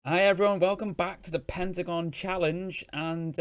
Hi everyone, welcome back to the Pentagon challenge. And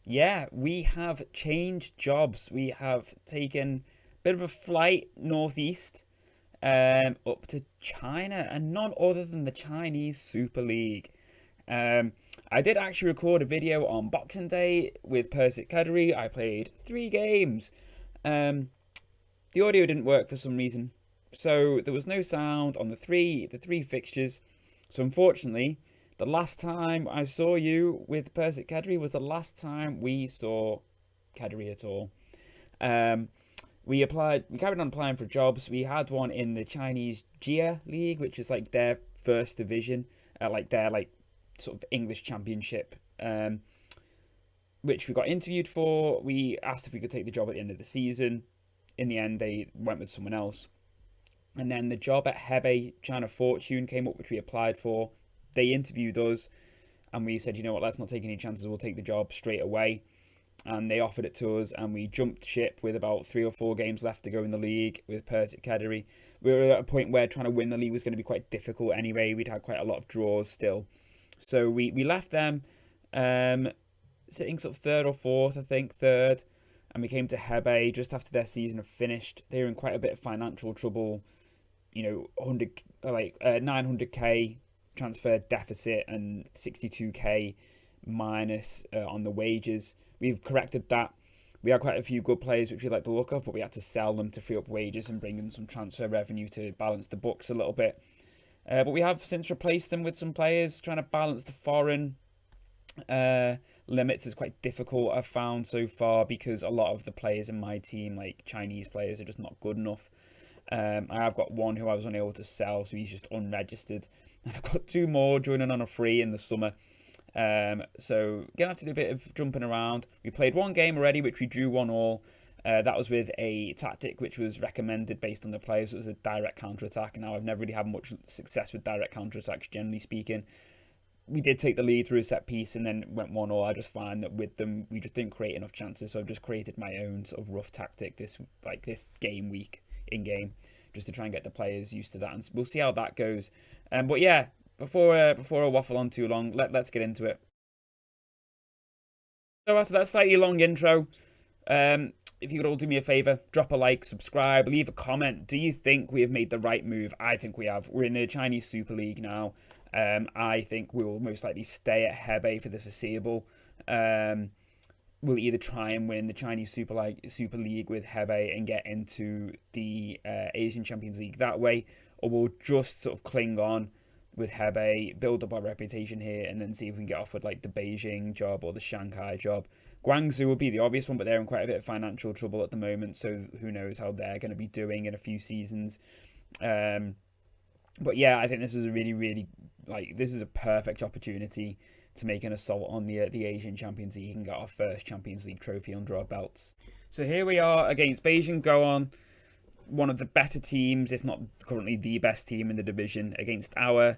yeah, we have changed jobs. We have taken a bit of a flight northeast up to China, and none other than the Chinese Super League. Um, I did actually record a video on Boxing Day with Persic Kadri. I played 3 games. Um, the audio didn't work for some reason, so there was no sound on the three fixtures. So unfortunately, the last time I saw you with Persic Kadri was the last time we saw Kadri at all. Um, we carried on applying for jobs. We had one in the Chinese Jia League, which is like their first division, like their like sort of English championship. Which we got interviewed for. We asked if we could take the job at the end of the season. In the end, they went with someone else. And then the job at Hebei China Fortune came up, which we applied for. They interviewed us, and we said, you know what, let's not take any chances. We'll take the job straight away. And they offered it to us, and we jumped ship with about 3 or 4 games left to go in the league with Persic Kadri. We were at a point where trying to win the league was going to be quite difficult anyway. We'd had quite a lot of draws still. So we left them um, sitting sort of third or fourth, I think, third. And we came to Hebei just after their season had finished. They were in quite a bit of financial trouble, 900k transfer deficit and 62k minus on the wages. We've corrected that. We had quite a few good players which we like the look of, but we had to sell them to free up wages and bring in some transfer revenue to balance the books a little bit. But we have since replaced them with some players, trying to balance the foreign limits is quite difficult, I've found so far, because a lot of the players in my team, like Chinese players, are just not good enough. I have got one who I was unable to sell, so he's just unregistered. And I've got 2 more joining on a free in the summer. So gonna have to do a bit of jumping around. We played 1 game already, which we drew 1-1. That was with a tactic which was recommended based on the players. It was a direct counter attack. Now I've never really had much success with direct counter attacks, generally speaking. We did take the lead through a set piece and then went 1-1. I just find that with them, we just didn't create enough chances. So I've just created my own sort of rough tactic this game week in game, just to try and get the players used to that, and we'll see how that goes. But yeah, before I waffle on too long, let's get into it. So after that slightly long intro, if you could all do me a favor, drop a like, subscribe, leave a comment. Do you think we have made the right move? I think we have. We're in the Chinese Super League now. I think we will most likely stay at Hebei for the foreseeable. We'll either try and win the Chinese Super League with Hebei and get into the Asian Champions League that way, or we'll just sort of cling on with Hebei, build up our reputation here, and then see if we can get offered like the Beijing job or the Shanghai job. Guangzhou would be the obvious one, but they're in quite a bit of financial trouble at the moment, so who knows how they're going to be doing in a few seasons. Um, but yeah, I think this is a really, really this is a perfect opportunity to make an assault on the Asian Champions League and get our first Champions League trophy under our belts. So here we are against Beijing Goan, one of the better teams, if not currently the best team in the division, against our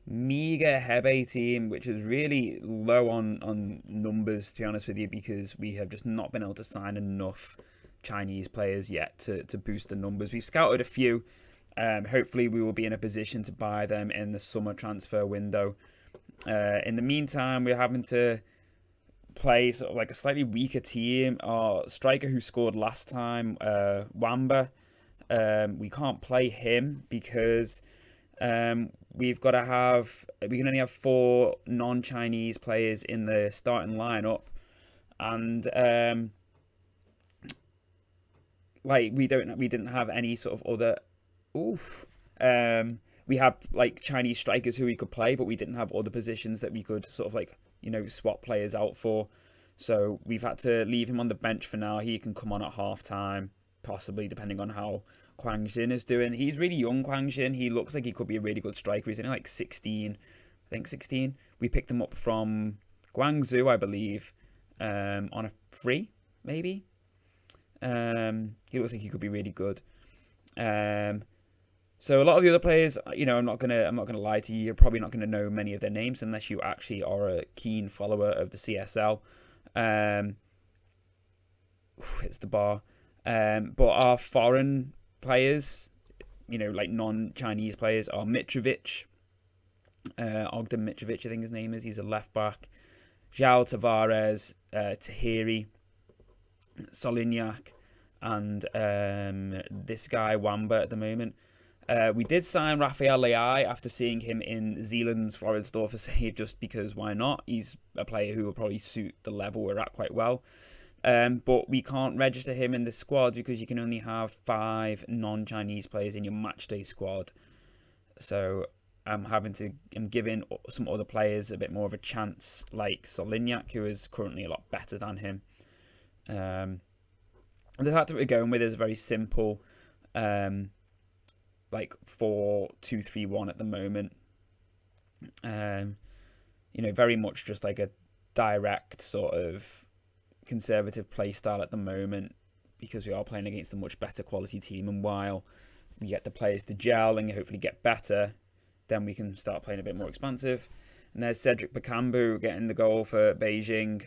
meager Hebei team, which is really low on numbers, to be honest with you, because we have just not been able to sign enough Chinese players yet to boost the numbers. We've scouted a few. Hopefully we will be in a position to buy them in the summer transfer window. In the meantime, we're having to play sort of like a slightly weaker team. Our striker who scored last time, Wamba, we can't play him because we've got to have, we can only have 4 non-Chinese players in the starting lineup, and we didn't have any sort of other. Oof. We had like Chinese strikers who we could play, but we didn't have other positions that we could sort of swap players out for. So we've had to leave him on the bench for now. He can come on at half time, possibly, depending on how Kwang Jin is doing. He's really young, Kwang Jin. He looks like he could be a really good striker. He's only like 16, I think 16. We picked him up from Guangzhou, I believe, on a free, maybe. He looks like he could be really good. So a lot of the other players, I'm not gonna lie to you. You're probably not gonna know many of their names unless you actually are a keen follower of the CSL. It's the bar. But our foreign players, like non-Chinese players, are Mitrovic, Ogden Mitrovic, I think his name is. He's a left back. João Tavares, Tahiri, Solignac, and this guy Wamba at the moment. We did sign Rafael Leai after seeing him in Zealand's Floridsdorf for save, just because why not? He's a player who will probably suit the level we're at quite well. But we can't register him in the squad because you can only have 5 non-Chinese players in your matchday squad. So I'm giving some other players a bit more of a chance, like Solignac, who is currently a lot better than him. The tactic we're going with is very simple, like 4-2-3-1 at the moment. Very much just like a direct sort of conservative play style at the moment, because we are playing against a much better quality team, and while we get the players to gel and hopefully get better, then we can start playing a bit more expansive. And there's Cedric Bakambu getting the goal for Beijing.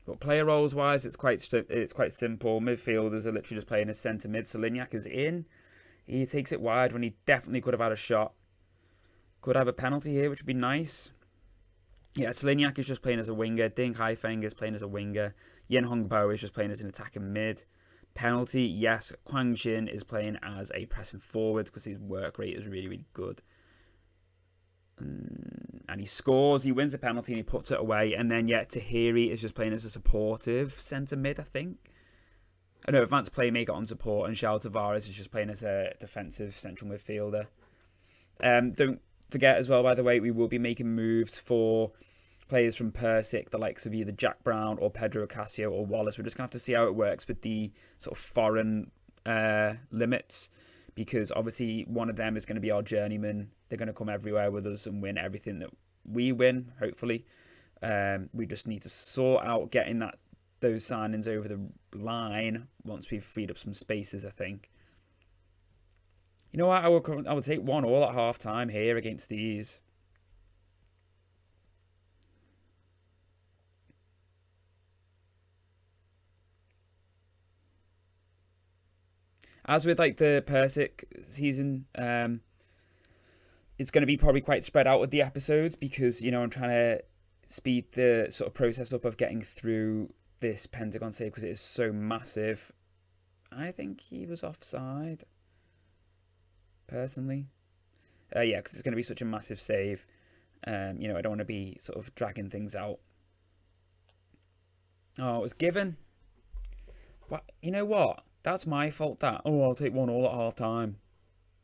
But player roles wise, it's quite simple. Midfielders are literally just playing as centre mid. Solignac is in. He takes it wide when he definitely could have had a shot. Could have a penalty here, which would be nice. Yeah, Solignac is just playing as a winger. Ding Haifeng is playing as a winger. Yin Hongbo is just playing as an attacking mid. Penalty, yes. Quang Jin is playing as a pressing forward because his work rate is really, really good. And he scores, he wins the penalty and he puts it away. And then, Tahiri is just playing as a supportive centre mid, I think. Advanced playmaker on support. And João Tavares is just playing as a defensive central midfielder. Don't forget as well, by the way, we will be making moves for players from Persic, the likes of either Jack Brown or Pedro Ocasio or Wallace. We're just going to have to see how it works with the sort of foreign limits. Because obviously one of them is going to be our journeyman. They're going to come everywhere with us and win everything that we win, hopefully. We just need to sort out getting those signings over the line once we've freed up some spaces, I think. You know what? I will take 1-1 at half time here against these. As with like the Persic season, it's going to be probably quite spread out with the episodes because, I'm trying to speed the sort of process up of getting through this Pentagon save because it is so massive. I think he was offside, personally. Because it's going to be such a massive save. I don't want to be sort of dragging things out. Oh, it was given. But you know what? That's my fault, that. Oh, I'll take 1-1 at half time.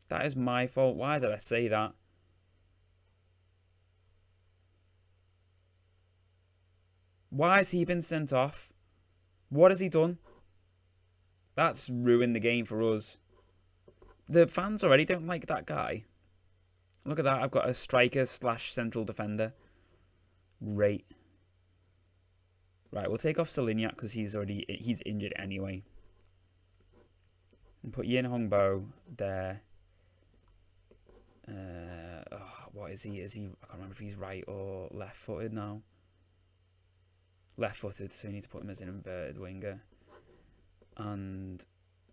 That is my fault. Why did I say that? Why has he been sent off? What has he done? That's ruined the game for us. The fans already don't like that guy. Look at that. I've got a striker / central defender. Great. Right, we'll take off Solignac because he's injured anyway. And put Yin Hongbo there. What is he? I can't remember if he's right or left-footed now. Left-footed, so you need to put him as an inverted winger. And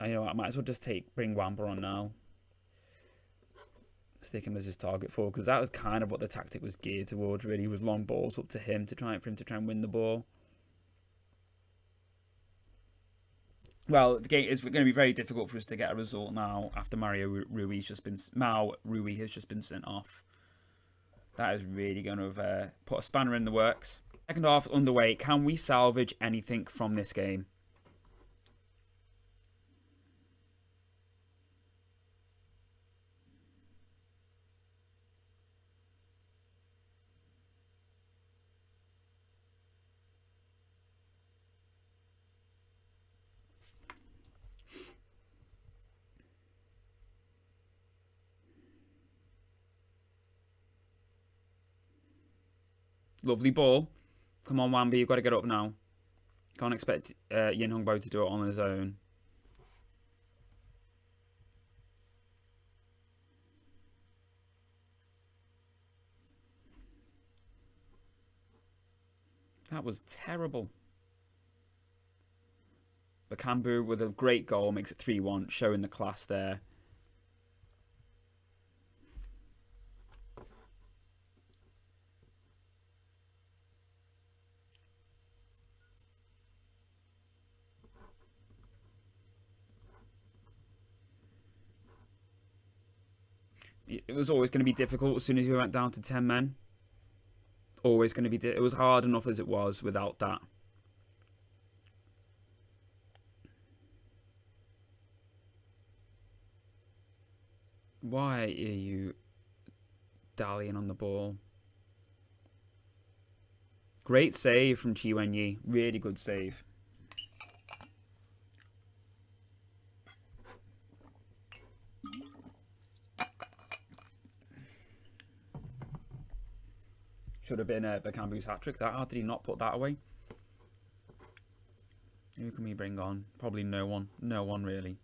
I might as well just bring Wampa on now. Stick him as his target forward because that was kind of what the tactic was geared towards. Really, was long balls up to him for him to try and win the ball. Well, the game is going to be very difficult for us to get a result now after Mao Rui has just been sent off. That is really going to put a spanner in the works. Second half underway. Can we salvage anything from this game? Lovely ball. Come on, Wambi, you've got to get up now. Can't expect Yin Hongbo to do it on his own. That was terrible. Bakambu with a great goal makes it 3-1, showing the class there. It was always going to be difficult as soon as we went down to 10 men. Always going to be... It was hard enough as it was without that. Why are you dallying on the ball? Great save from Chi Wen-yi. Really good save. Should have been Bakambu's hat-trick. How did he not put that away? Who can we bring on? Probably no one. No one, really.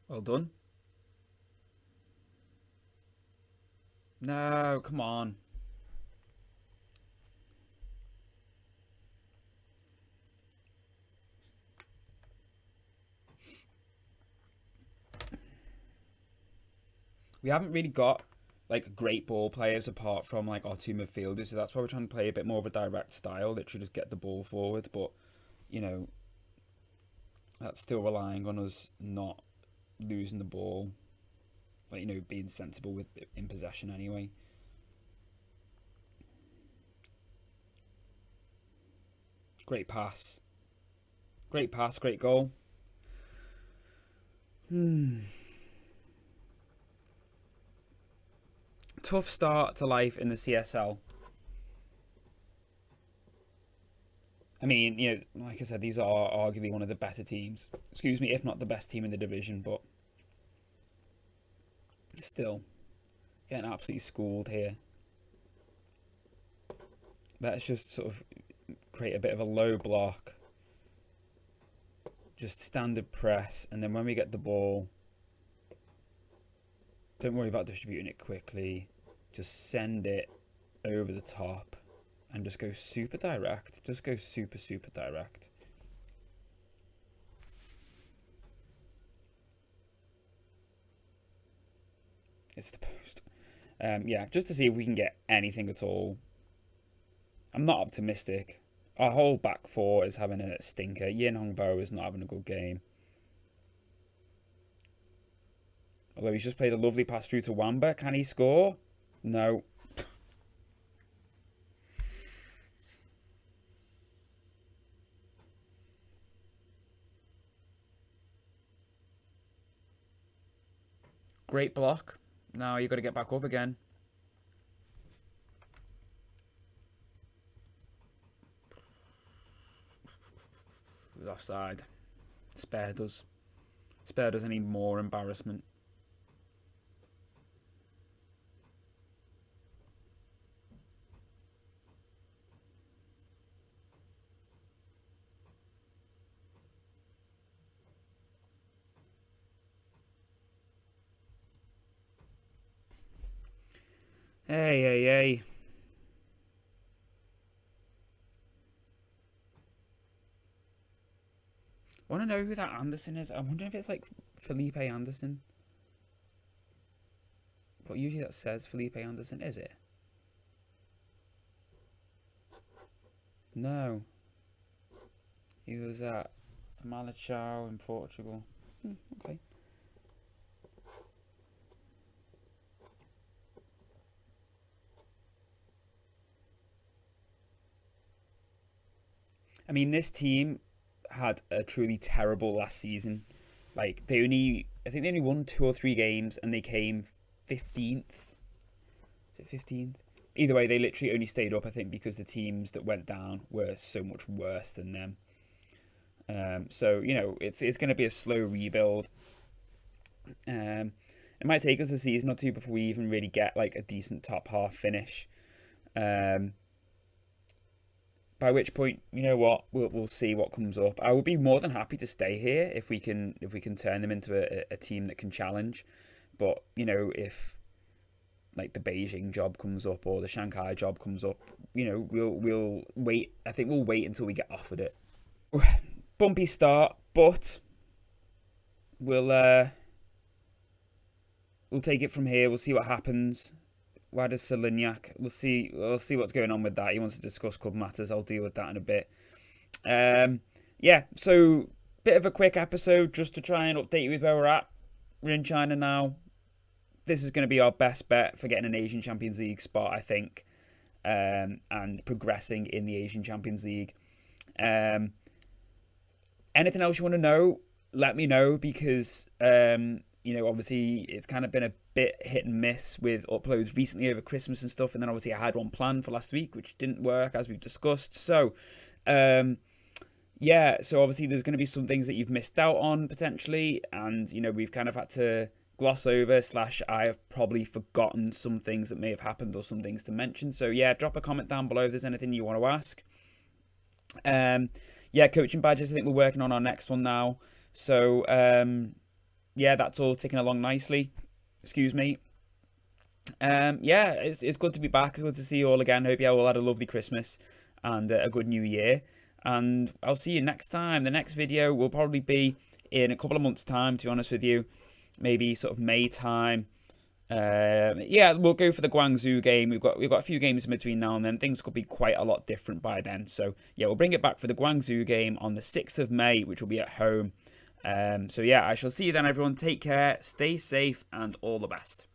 Well done. No, come on. We haven't really got like great ball players apart from like our two midfielders, so that's why we're trying to play a bit more of a direct style, literally just get the ball forward. But you know, that's still relying on us not losing the ball, like, you know, being sensible with in possession anyway. Great pass, great goal. Tough start to life in the CSL. I mean, you know, like I said, these are arguably one of the better teams. Excuse me, if not the best team in the division, but still getting absolutely schooled here. Let's just sort of create a bit of a low block. Just standard press, and then when we get the ball, don't worry about distributing it quickly. Just send it over the top and just go super direct. Just go super direct. It's the post. Yeah, just to see if we can get anything at all. I'm not optimistic. Our whole back four is having a stinker. Yin Hongbo is not having a good game. Although he's just played a lovely pass through to Wamba. Can he score? No. Great block. Now you've got to get back up again. Offside. Spared us. Spared us any more embarrassment. Hey. I want to know who that Anderson is. I'm wondering if it's like Felipe Anderson. But usually that says Felipe Anderson, is it? No. He was at Famalicão in Portugal. Okay. I mean, this team had a truly terrible last season. Like, I think they only won 2 or 3 games and they came 15th. Is it 15th? Either way, they literally only stayed up, I think, because the teams that went down were so much worse than them. So, you know, it's going to be a slow rebuild. It might take us a season or two before we even really get like a decent top half finish. But By which point, you know what, we'll see what comes up. I would be more than happy to stay here if we can turn them into a team that can challenge. But you know, if like the Beijing job comes up or the Shanghai job comes up, you know, we'll wait. I think we'll wait until we get offered it. Bumpy start, but we'll take it from here. We'll see what happens. Why does Solignac? We'll see what's going on with that. He wants to discuss club matters. I'll deal with that in a bit. Yeah, so bit of a quick episode just to try and update you with where we're at. We're in China now. This is going to be our best bet for getting an Asian Champions League spot, I think, and progressing in the Asian Champions League. Anything else you want to know, let me know, because you know, obviously it's kind of been a bit hit and miss with uploads recently over Christmas and stuff, and then obviously I had one planned for last week which didn't work, as we've discussed. So yeah, so obviously there's going to be some things that you've missed out on potentially, and you know, we've kind of had to gloss over / I have probably forgotten some things that may have happened or some things to mention. So yeah, drop a comment down below if there's anything you want to ask. Yeah, coaching badges, I think we're working on our next one now. So yeah, that's all ticking along nicely. Excuse me. Yeah, it's good to be back. It's good to see you all again. Hope you all had a lovely Christmas and a good New Year. And I'll see you next time. The next video will probably be in a couple of months' time, to be honest with you. Maybe sort of May time. Yeah, we'll go for the Guangzhou game. We've got a few games in between now and then. Things could be quite a lot different by then. So yeah, we'll bring it back for the Guangzhou game on the 6th of May, which will be at home. So yeah, I shall see you then, everyone. Take care, stay safe, and all the best.